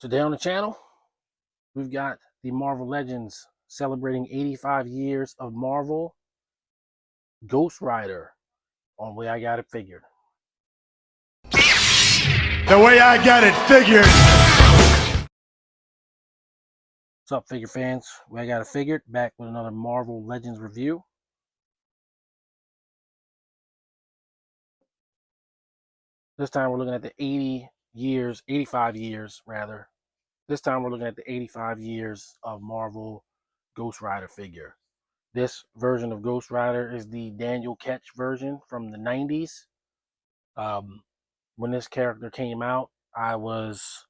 Today on the channel, we've got the Marvel Legends celebrating 85 years of Marvel Ghost Rider on Way I Got It Figured. The Way I Got It Figured. What's up, figure fans? Way I Got It Figured, back with another Marvel Legends review. This time we're looking at the 85 years rather. This time we're looking at the 85 years of Marvel Ghost Rider figure. This version of Ghost Rider is the Daniel Ketch version from the 90s. When this character came out, I was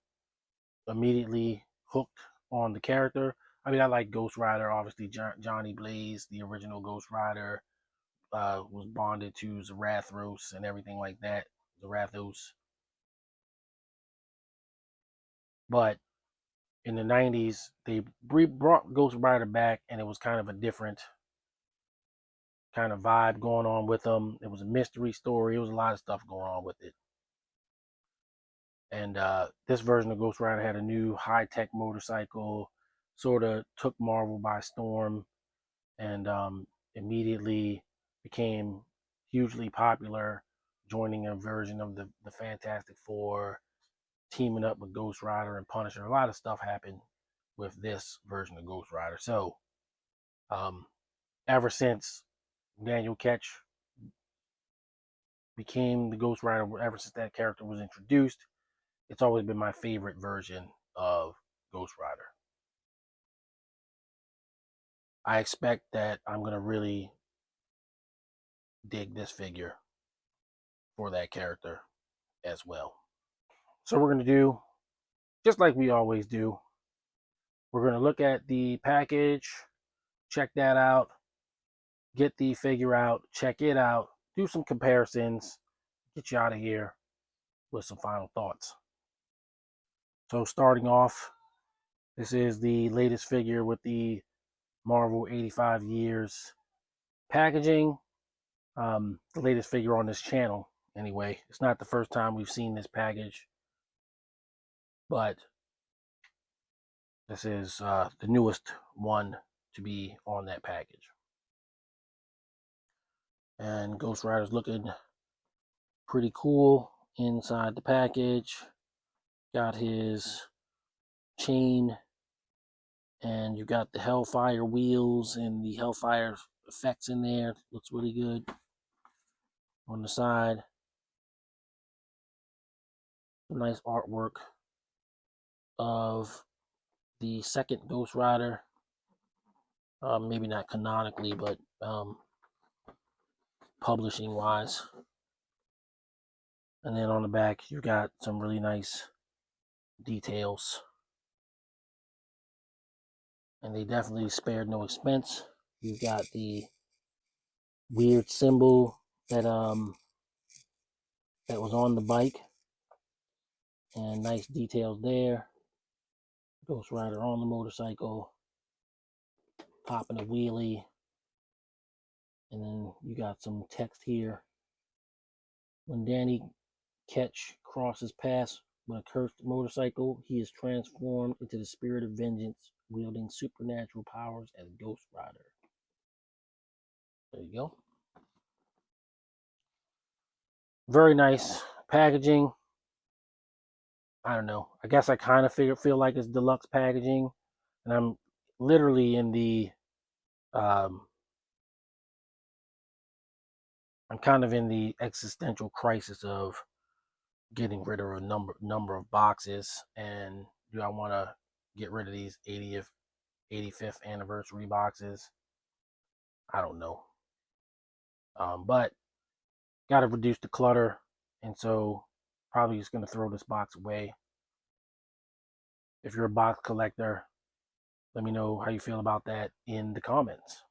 immediately hooked on the character. I mean, I like Ghost Rider, obviously. Johnny Blaze, the original Ghost Rider, was bonded to Zarathos and everything like that. Zarathos. But in the 90s, they brought Ghost Rider back, and it was kind of a different kind of vibe going on with them. It was a mystery story. It was a lot of stuff going on with it. And this version of Ghost Rider had a new high-tech motorcycle, sort of took Marvel by storm, and immediately became hugely popular, joining a version of the Fantastic Four, teaming up with Ghost Rider and Punisher. A lot of stuff happened with this version of Ghost Rider. So ever since Daniel Ketch became the Ghost Rider, ever since that character was introduced, it's always been my favorite version of Ghost Rider. I expect that I'm going to really dig this figure for that character as well. So we're going to do, just like we always do, we're going to look at the package, check that out, get the figure out, check it out, do some comparisons, get you out of here with some final thoughts. So starting off, this is the latest figure with the Marvel 85 years packaging. The latest figure on this channel anyway. It's not the first time we've seen this package, but this is the newest one to be on that package. And Ghost Rider's looking pretty cool inside the package. Got his chain, and you got the Hellfire wheels and the Hellfire effects in there. Looks really good. On the side, some nice artwork of the second Ghost Rider. Maybe not canonically, but publishing wise. And then on the back, you got some really nice details. And they definitely spared no expense. You've got the weird symbol that that was on the bike, and nice details there. Ghost Rider on the motorcycle, popping a wheelie, and then you got some text here. When Danny Ketch crosses paths with a cursed motorcycle, he is transformed into the spirit of vengeance, wielding supernatural powers as Ghost Rider. There you go. Very nice packaging. I don't know. I guess I kind of feel like it's deluxe packaging, and I'm literally in the I'm kind of in the existential crisis of getting rid of a number of boxes, and do I want to get rid of these 85th anniversary boxes? I don't know. But got to reduce the clutter, and so probably just going to throw this box away. If you're a box collector, let me know how you feel about that in the comments.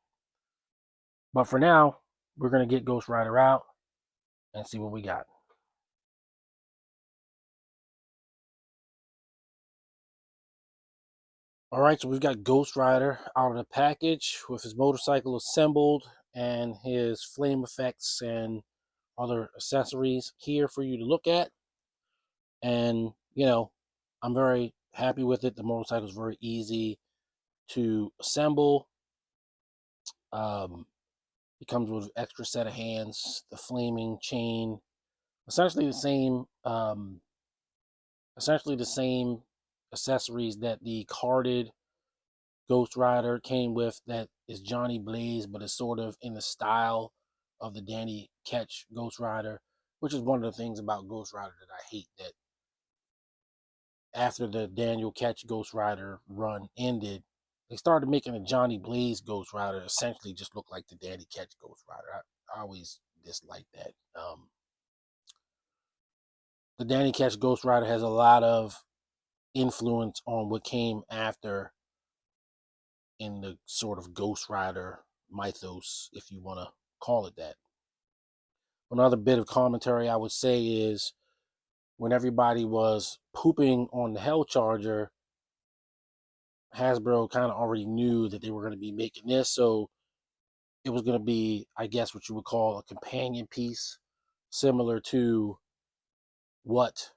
But for now, we're going to get Ghost Rider out and see what we got. All right, so we've got Ghost Rider out of the package with his motorcycle assembled and his flame effects and other accessories here for you to look at. And, you know, I'm very happy with it. The motorcycle is very easy to assemble. It comes with an extra set of hands, the flaming chain, essentially the same, accessories that the carded Ghost Rider came with. That is Johnny Blaze, but it's sort of in the style of the Danny Ketch Ghost Rider, which is one of the things about Ghost Rider that I hate. That after the Daniel Ketch Ghost Rider run ended, they started making a Johnny Blaze Ghost Rider, essentially just looked like the Danny Ketch Ghost Rider. I always disliked that. The Danny Ketch Ghost Rider has a lot of influence on what came after in the sort of Ghost Rider mythos, if you want to call it that. Another bit of commentary I would say is when everybody was pooping on the Hell Charger, Hasbro kind of already knew that they were going to be making this, so it was going to be, I guess, what you would call a companion piece, similar to what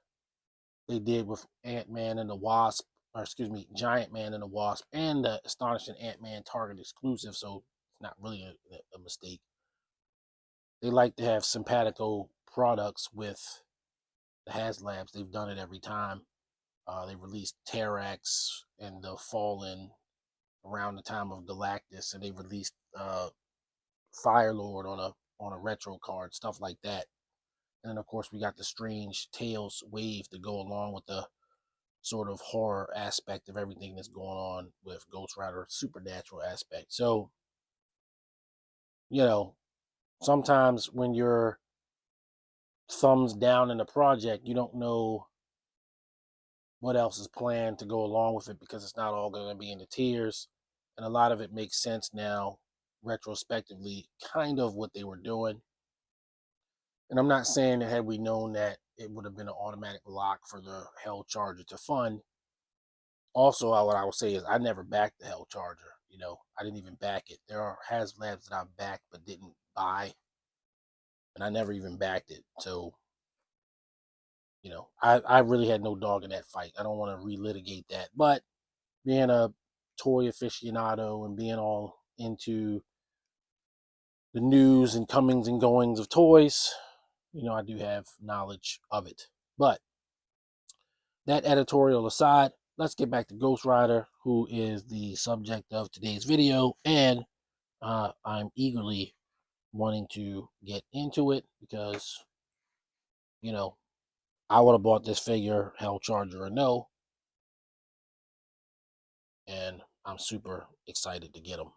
they did with Ant-Man and the Wasp, or excuse me, Giant Man and the Wasp, and the Astonishing Ant-Man Target exclusive, so it's not really a mistake. They like to have simpatico products with the HasLabs. They've done it every time. They released Terrax and the Fallen around the time of Galactus, and they released Firelord on a retro card, stuff like that. And then of course we got the Strange Tales wave to go along with the sort of horror aspect of everything that's going on with Ghost Rider, supernatural aspect. So, sometimes when you're thumbs down in a project, you don't know what else is planned to go along with it because it's not all going to be in the tiers. And a lot of it makes sense now, retrospectively, kind of what they were doing. And I'm not saying that had we known that it would have been an automatic lock for the Hell Charger to fund. Also, what I will say is I never backed the Hell Charger. I didn't even back it. There are HasLabs that I backed but didn't buy, and I never even backed it. So, I really had no dog in that fight. I don't want to relitigate that. But being a toy aficionado and being all into the news and comings and goings of toys, I do have knowledge of it. But that editorial aside, let's get back to Ghost Rider, who is the subject of today's video. And I'm eagerly wanting to get into it because, I would have bought this figure, Hell Charger or no. And I'm super excited to get him.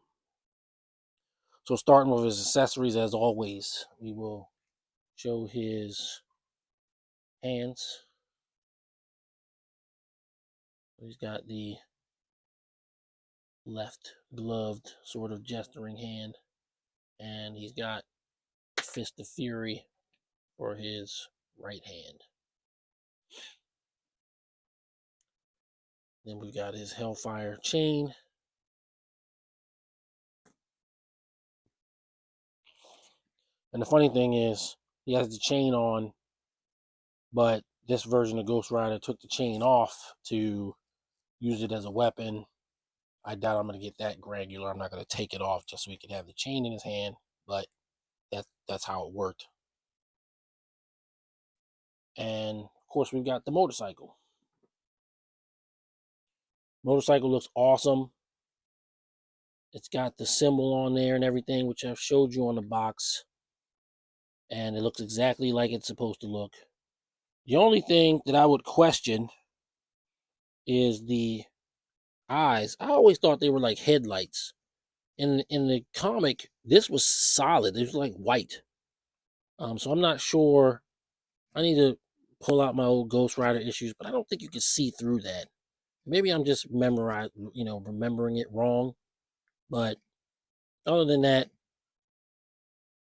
So starting with his accessories, as always, we will show his hands. He's got the left gloved sort of gesturing hand, and he's got Fist of Fury for his right hand. Then we've got his Hellfire chain. And the funny thing is, he has the chain on, but this version of Ghost Rider took the chain off to use it as a weapon. I doubt I'm going to get that granular. I'm not going to take it off just so he can have the chain in his hand, but that's how it worked. And of course, we've got the motorcycle. Motorcycle looks awesome. It's got the symbol on there and everything, which I've showed you on the box. And it looks exactly like it's supposed to look. The only thing that I would question is the eyes. I always thought they were like headlights. In the comic, this was solid. It was like white. So I'm not sure. I need to pull out my old Ghost Rider issues, but I don't think you can see through that. Maybe I'm just remembering it wrong. But other than that,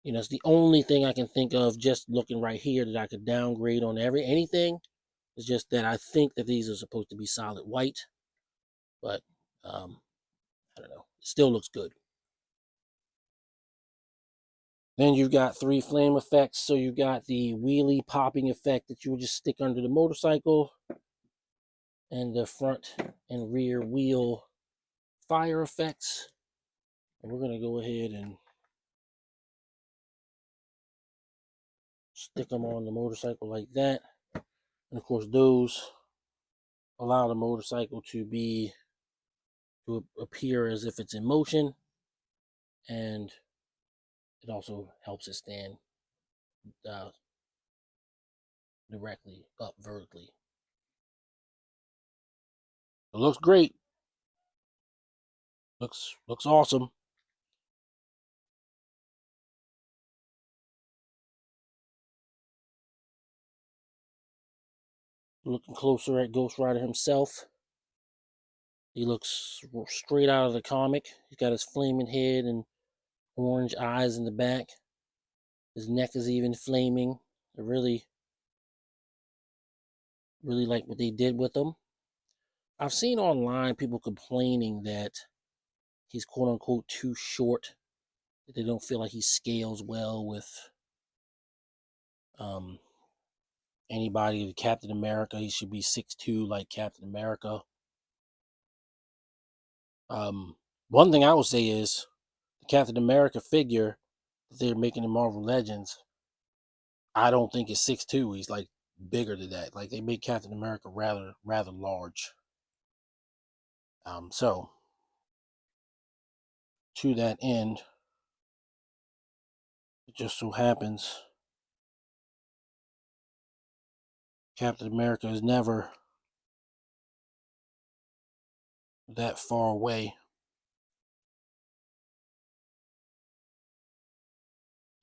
it's the only thing I can think of just looking right here that I could downgrade on anything. It's just that I think that these are supposed to be solid white, but I don't know. It still looks good. Then you've got 3 flame effects. So you've got the wheelie popping effect that you would just stick under the motorcycle. and the front and rear wheel fire effects. And we're going to go ahead and stick them on the motorcycle like that. And of course, those allow the motorcycle to appear as if it's in motion, and it also helps it stand uh, directly up vertically. It looks great. Looks awesome. Looking closer at Ghost Rider himself, he looks straight out of the comic. He's got his flaming head and orange eyes in the back. His neck is even flaming. I really like what they did with him. I've seen online people complaining that he's quote unquote too short. That they don't feel like he scales well with anybody. Captain America, he should be 6'2" like Captain America. One thing I will say is the Captain America figure that they're making in Marvel Legends, I don't think it's 6'2". He's like bigger than that. Like they make Captain America rather large. So to that end, it just so happens Captain America is never that far away.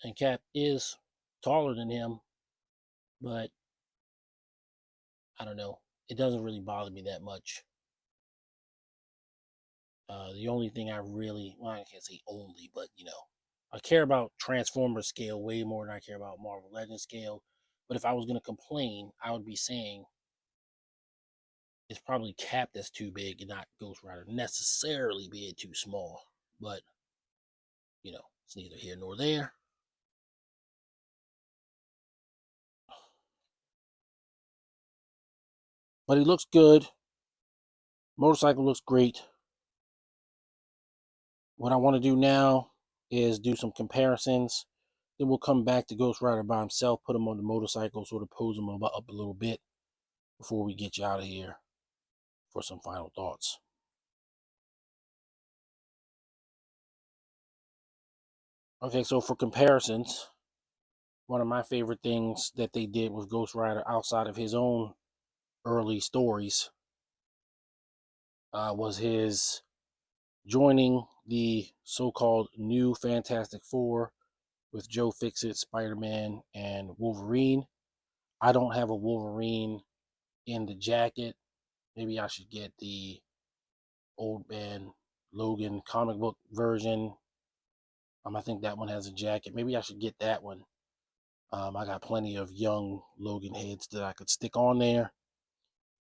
And Cap is taller than him, but I don't know. It doesn't really bother me that much. The only thing I can't say only, but I care about Transformers scale way more than I care about Marvel Legends scale. But if I was going to complain, I would be saying it's probably Cap that's too big and not Ghost Rider necessarily being too small. But, it's neither here nor there. But he looks good. Motorcycle looks great. What I want to do now is do some comparisons. Then we'll come back to Ghost Rider by himself, put him on the motorcycle, sort of pose him up a little bit before we get you out of here for some final thoughts. Okay, so for comparisons, one of my favorite things that they did with Ghost Rider outside of his own early stories was his joining the so-called new Fantastic Four with Joe Fixit, Spider-Man, and Wolverine. I don't have a Wolverine in the jacket. Maybe I should get the Old Man Logan comic book version. I think that one has a jacket. Maybe I should get that one. I got plenty of young Logan heads that I could stick on there.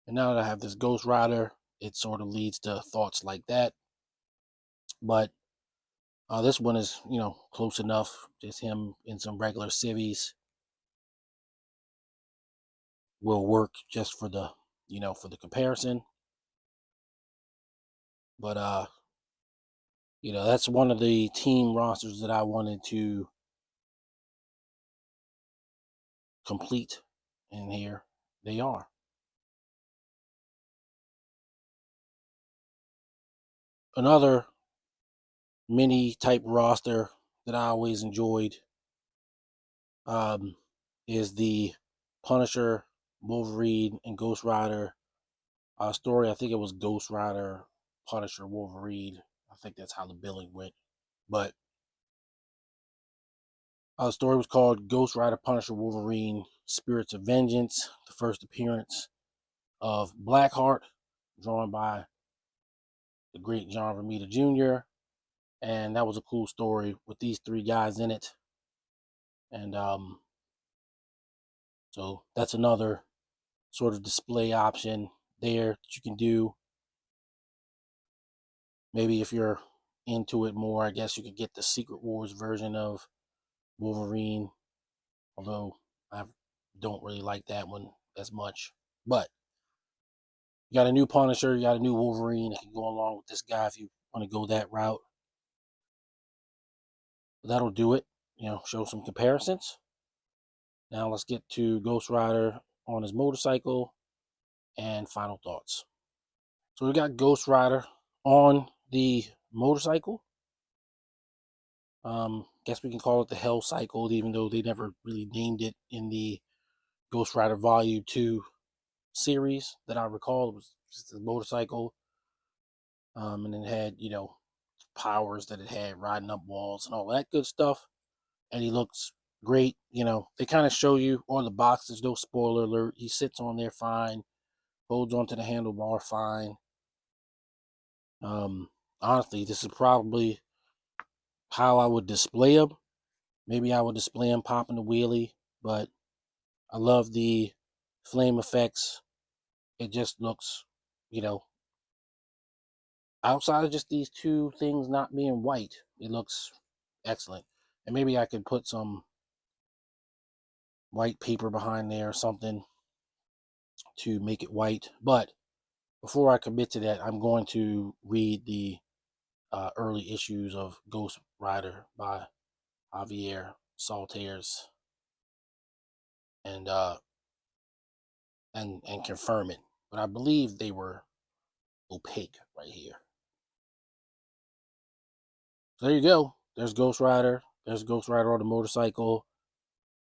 And now that I have this Ghost Rider, it sort of leads to thoughts like that. But this one is, close enough. Just him in some regular civvies will work just for the, for the comparison. But that's one of the team rosters that I wanted to complete, and here they are. Another mini type roster that I always enjoyed is the Punisher, Wolverine, and Ghost Rider story. I think it was Ghost Rider, Punisher, Wolverine. I think that's how the billing went. But the story was called Ghost Rider, Punisher, Wolverine, Spirits of Vengeance. The first appearance of Blackheart, drawn by the great John Romita Jr. And that was a cool story with these three guys in it. And so that's another sort of display option there that you can do. Maybe if you're into it more, I guess you could get the Secret Wars version of Wolverine, although I don't really like that one as much. But You got a new Punisher, you got a new Wolverine that can go along with this guy if you want to go that route. That'll do it. Show some comparisons. Now let's get to Ghost Rider on his motorcycle and final thoughts. So we got Ghost Rider on the motorcycle. Guess we can call it the Hell Cycle, even though they never really named it in the Ghost Rider Volume 2 series that I recall. It was just a motorcycle. And it had, powers that it had, riding up walls and all that good stuff. And he looks great. They kind of show you on the boxes, no spoiler alert. He sits on there fine, holds onto the handlebar fine. Honestly, this is probably how I would display him. Maybe I would display him popping the wheelie, but I love the flame effects. It just looks, outside of just these two things not being white, it looks excellent. And maybe I could put some white paper behind there or something to make it white. But before I commit to that, I'm going to read the early issues of Ghost Rider by Javier Salters and confirm it. But I believe they were opaque right here. So there you go. There's Ghost Rider. There's Ghost Rider on the motorcycle.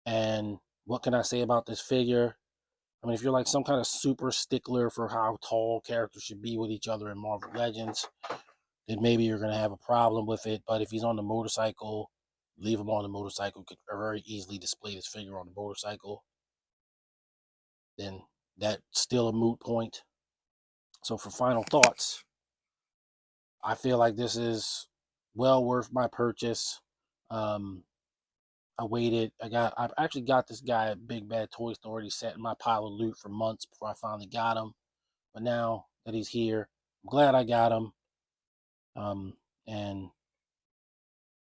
And what can I say about this figure? I mean, if you're like some kind of super stickler for how tall characters should be with each other in Marvel Legends, then maybe you're going to have a problem with it. But if he's on the motorcycle, leave him on the motorcycle. You could very easily display this figure on the motorcycle. Then that's still a moot point. So for final thoughts, I feel like this is well worth my purchase. I waited. I actually got this guy at Big Bad Toy Store. He sat in my pile of loot for months before I finally got him. But now that he's here, I'm glad I got him. And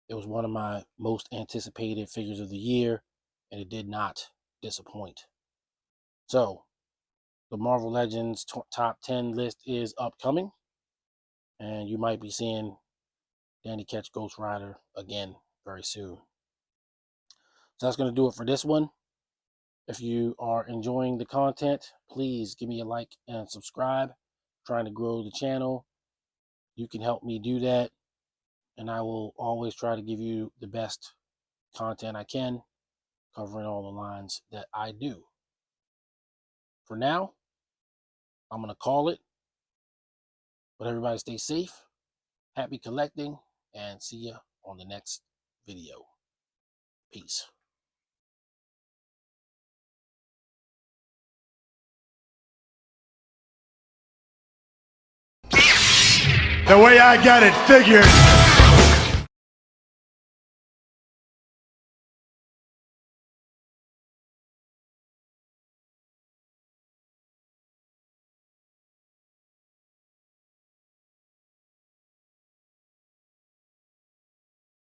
it was one of my most anticipated figures of the year, and it did not disappoint. So the Marvel Legends top 10 list is upcoming, and you might be seeing Danny catch Ghost Rider again very soon. So that's going to do it for this one. If you are enjoying the content, please give me a like and subscribe. I'm trying to grow the channel. You can help me do that, and I will always try to give you the best content I can, covering all the lines that I do. For now, I'm going to call it. But everybody stay safe, happy collecting, and see you on the next video. Peace. The way I got it figured.